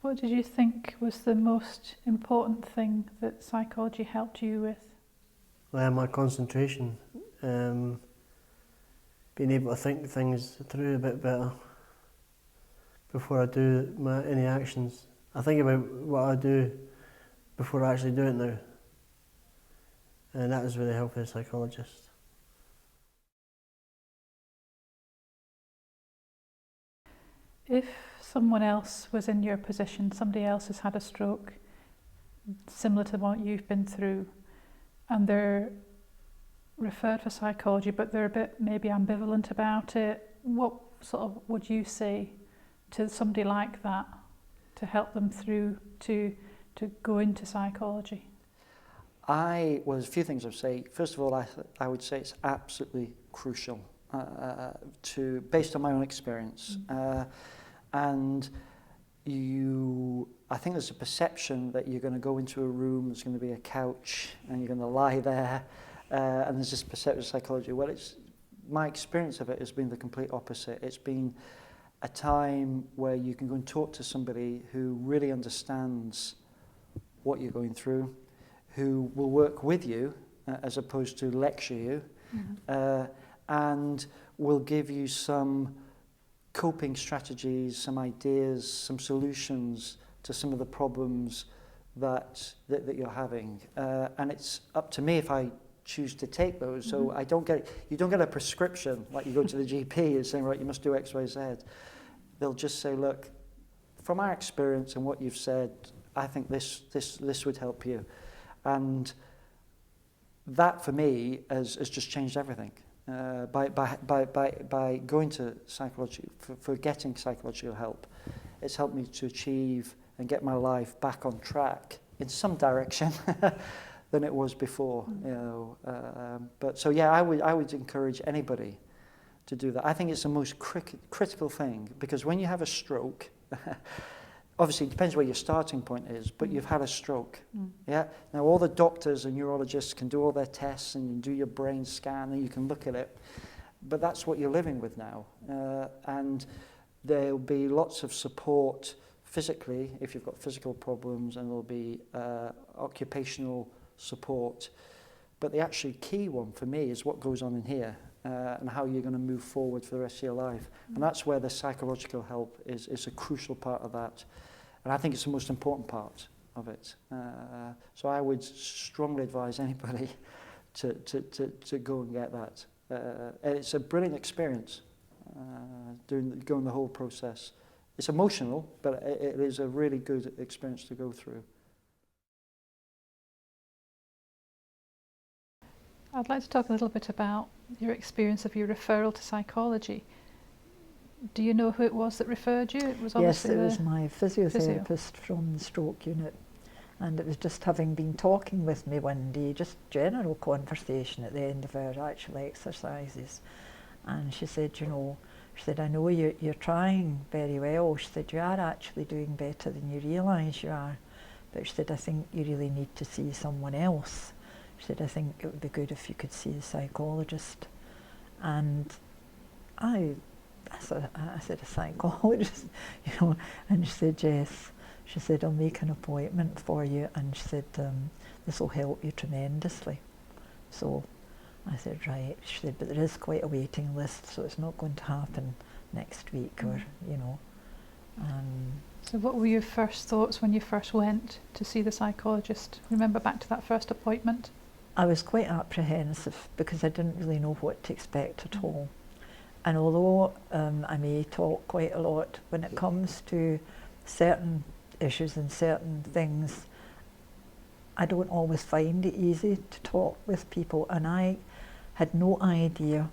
What did you think was the most important thing that psychology helped you with? My concentration, being able to think things through a bit better before I do any actions. I think about what I do before I actually do it now, and that was really helping a psychologist. If someone else was in your position, somebody else has had a stroke similar to what you've been through, and they're referred for psychology, but they're a bit maybe ambivalent about it, what sort of would you say to somebody like that to help them through to go into psychology? Well, there's a few things I'd say. First of all, I would say it's absolutely crucial based on my own experience. And I think there's a perception that you're going to go into a room, there's going to be a couch, and you're going to lie there, and there's this perception of psychology. Well, my experience of it has been the complete opposite. It's been a time where you can go and talk to somebody who really understands what you're going through, who will work with you as opposed to lecture you, and will give you some coping strategies, some ideas, some solutions to some of the problems that you're having. And it's up to me if I choose to take those. So you don't get a prescription like you go to the GP and saying, right, you must do X, Y, Z. They'll just say, look, from our experience and what you've said, I think this would help you. And that for me has just changed everything. By going to psychology, for getting psychological help, it's helped me to achieve and get my life back on track in some direction than it was before. But so yeah, I would encourage anybody to do that. I think it's the most critical thing, because when you have a stroke, obviously it depends where your starting point is, but you've had a stroke. Yeah. Now all the doctors and neurologists can do all their tests and you do your brain scan and you can look at it, but that's what you're living with now. And there'll be lots of support physically if you've got physical problems, and there'll be occupational support. But the actually key one for me is what goes on in here. And how you're going to move forward for the rest of your life. And that's where the psychological help is a crucial part of that. And I think it's the most important part of it. So I would strongly advise anybody to go and get that. It's a brilliant experience, going the whole process. It's emotional, but it is a really good experience to go through. I'd like to talk a little bit about your experience of your referral to psychology. Do you know who it was that referred you? It was yes, it was my physiotherapist from the stroke unit, and it was just having been talking with me one day, just general conversation at the end of our actual exercises, and she said, I know you're trying very well. She said, you are actually doing better than you realise you are, but she said, I think you really need to see someone else. She said, I think it would be good if you could see a psychologist. And I said, a psychologist, and she said, yes. She said, I'll make an appointment for you, and she said, this will help you tremendously. So I said, right. She said, but there is quite a waiting list, so it's not going to happen next week, or, So what were your first thoughts when you first went to see the psychologist? Remember back to that first appointment? I was quite apprehensive because I didn't really know what to expect at all. And although I may talk quite a lot, when it comes to certain issues and certain things, I don't always find it easy to talk with people, and I had no idea,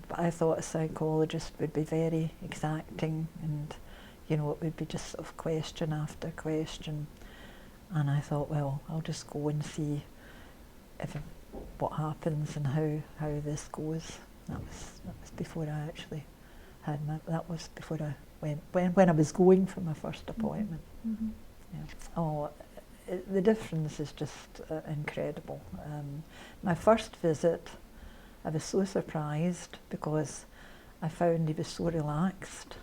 but I thought a psychologist would be very exacting, and it would be just sort of question after question. And I thought, well, I'll just go and see what happens and how this goes. That was before I actually that was before I went, when I was going for my first appointment. Yeah. The difference is just incredible. My first visit, I was so surprised because I found he was so relaxed,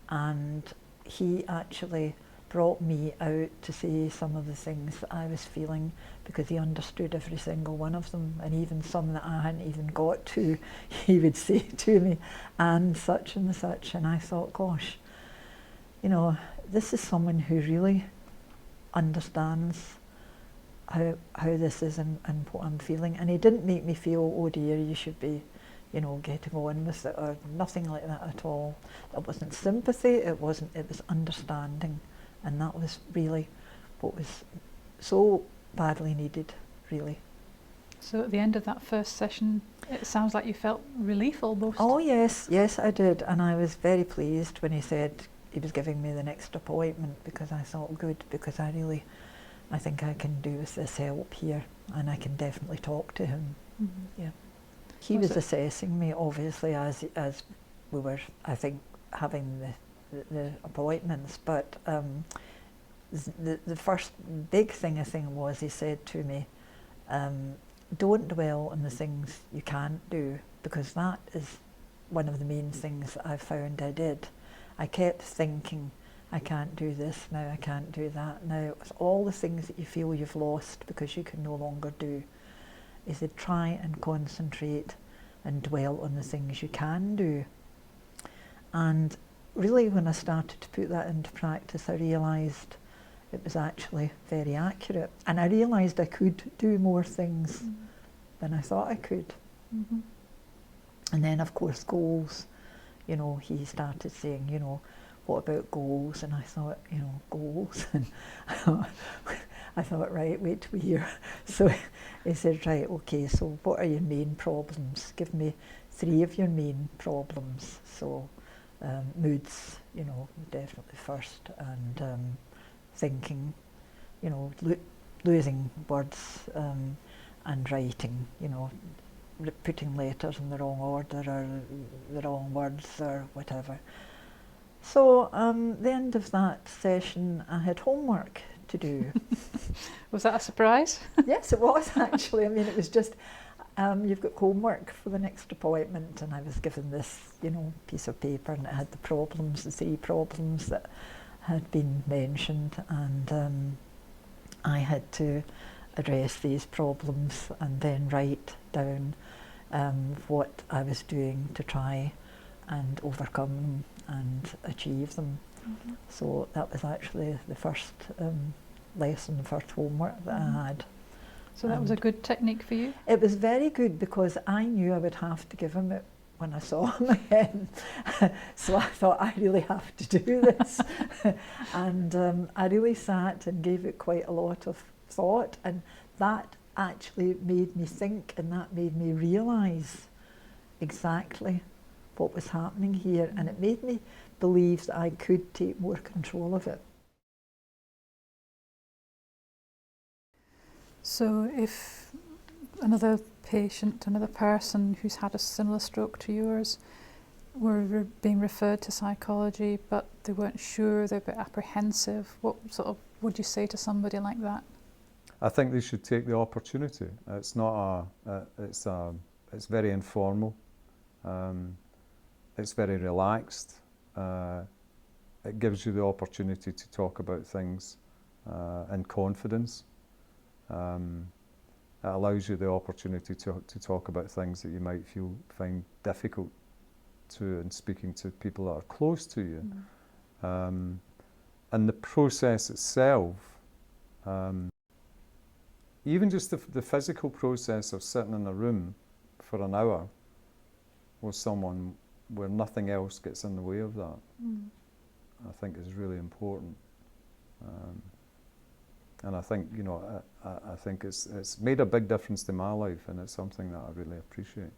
and he actually brought me out to say some of the things that I was feeling, because he understood every single one of them, and even some that I hadn't even got to, he would say to me, and such, and I thought, gosh, you know, this is someone who really understands how this is and what I'm feeling. And he didn't make me feel, oh dear, you should be, you know, getting on with it, or nothing like that at all. It wasn't sympathy, it was understanding. And that was really what was so badly needed, really. So at the end of that first session, it sounds like you felt relief almost. Oh yes, I did. And I was very pleased when he said he was giving me the next appointment, because I thought, good, because I think I can do with this help here, and I can definitely talk to him. Mm-hmm. Yeah. He was assessing me, obviously, as we were, I think, having the appointments, but the first big thing, I think, was he said to me, don't dwell on the things you can't do, because that is one of the main things that I found I did. I kept thinking, I can't do this now, I can't do that now. It's all the things that you feel you've lost because you can no longer do. He said, try and concentrate and dwell on the things you can do. And really, when I started to put that into practice, I realised it was actually very accurate. And I realised I could do more things than I thought I could. Mm-hmm. And then, of course, goals. You know, he started saying, you know, what about goals? And I thought, you know, goals? And I thought, right, wait till we hear. So he said, right, okay, so what are your main problems? Give me 3 of your main problems. So moods, you know, definitely first, and thinking, you know, losing words, and writing, you know, putting letters in the wrong order or the wrong words or whatever. So the end of that session, I had homework to do. Was that a surprise? Yes, it was actually. I mean, it was just, you've got homework for the next appointment, and I was given this, you know, piece of paper, and it had the problems, the 3 problems that had been mentioned, and I had to address these problems and then write down what I was doing to try and overcome them and achieve them. Mm-hmm. So that was actually the first lesson, the first homework that I had. So that was a good technique for you? It was very good, because I knew I would have to give him it when I saw him again. So I thought, I really have to do this. And I really sat and gave it quite a lot of thought, and that actually made me think, and that made me realise exactly what was happening here, and it made me believe that I could take more control of it. So if another patient, another person who's had a similar stroke to yours were being referred to psychology, but they weren't sure, they're a bit apprehensive, what sort of would you say to somebody like that? I think they should take the opportunity. It's not it's very informal. It's very relaxed. It gives you the opportunity to talk about things in confidence. It allows you the opportunity to talk about things that you might find difficult in speaking to people that are close to you. And the process itself, even just the physical process of sitting in a room for an hour with someone where nothing else gets in the way of that, I think is really important. And I think, you know, I think it's made a big difference to my life, and it's something that I really appreciate.